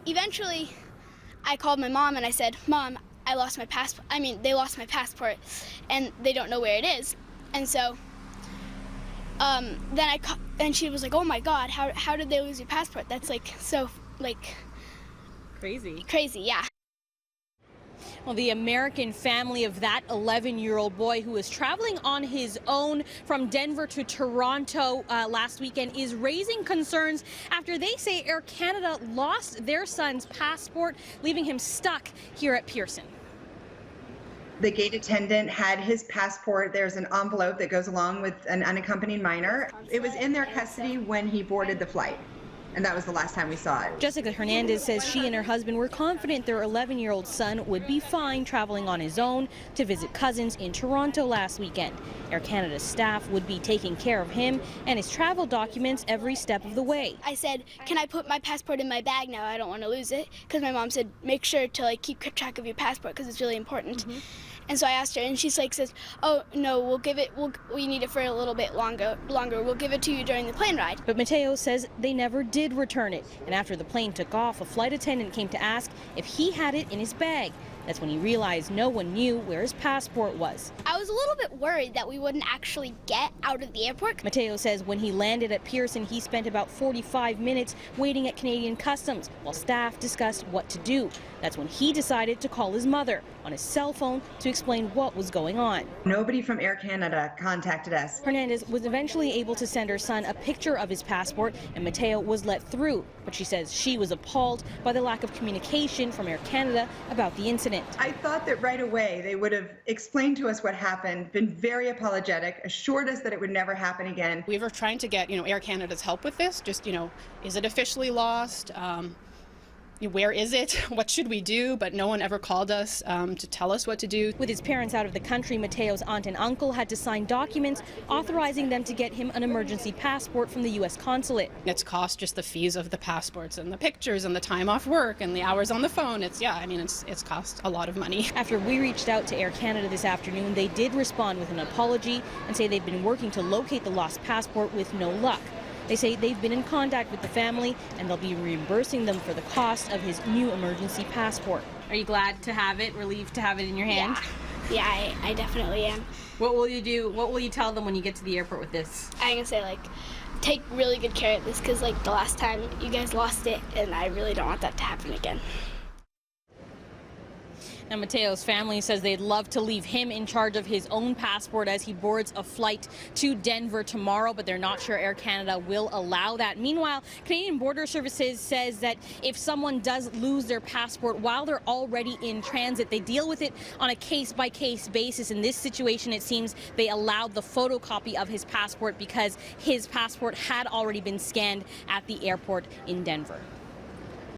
eventually I called my mom and I said, Mom, I lost my passport. They lost my passport and they don't know where it is. And so then she was like, oh my God, how did they lose your passport? That's like so like crazy. Crazy, yeah. Well, the American family of that 11-year-old boy who was traveling on his own from Denver to Toronto last weekend is raising concerns after they say Air Canada lost their son's passport, leaving him stuck here at Pearson. The gate attendant had his passport. There's an envelope that goes along with an unaccompanied minor. It was in their custody when he boarded the flight. And that was the last time we saw it. Jessica Hernandez says she and her husband were confident their 11-year-old son would be fine traveling on his own to visit cousins in Toronto last weekend. Air Canada staff would be taking care of him and his travel documents every step of the way. I said, can I put my passport in my bag now? I don't want to lose it. Because my mom said, make sure to keep track of your passport because it's really important. And so I asked her, and she's says, oh, no, we need it for a little bit longer. We'll give it to you during the plane ride. But Mateo says they never did return it. And after the plane took off, a flight attendant came to ask if he had it in his bag. That's when he realized no one knew where his passport was. I was a little bit worried that we wouldn't actually get out of the airport. Mateo says when he landed at Pearson, he spent about 45 minutes waiting at Canadian Customs while staff discussed what to do. That's when he decided to call his mother on his cell phone to explain what was going on. Nobody from Air Canada contacted us. Hernandez was eventually able to send her son a picture of his passport, and Mateo was let through. But she says she was appalled by the lack of communication from Air Canada about the incident. I thought that right away they would have explained to us what happened, been very apologetic, assured us that it would never happen again. We were trying to get, Air Canada's help with this. Just, is it officially lost? Where is it? What should we do? But no one ever called us to tell us what to do. With his parents out of the country, Mateo's aunt and uncle had to sign documents authorizing them to get him an emergency passport from the U.S. consulate. It's cost just the fees of the passports and the pictures and the time off work and the hours on the phone. It's cost a lot of money. After we reached out to Air Canada this afternoon, they did respond with an apology and say they've been working to locate the lost passport with no luck. They say they've been in contact with the family and they'll be reimbursing them for the cost of his new emergency passport. Are you glad to have it, relieved to have it in your hand? Yeah, I definitely am. What will you do? What will you tell them when you get to the airport with this? I'm going to say, take really good care of this because, the last time you guys lost it, and I really don't want that to happen again. Now, Mateo's family says they'd love to leave him in charge of his own passport as he boards a flight to Denver tomorrow, but they're not sure Air Canada will allow that. Meanwhile, Canadian Border Services says that if someone does lose their passport while they're already in transit, they deal with it on a case-by-case basis. In this situation, it seems they allowed the photocopy of his passport because his passport had already been scanned at the airport in Denver.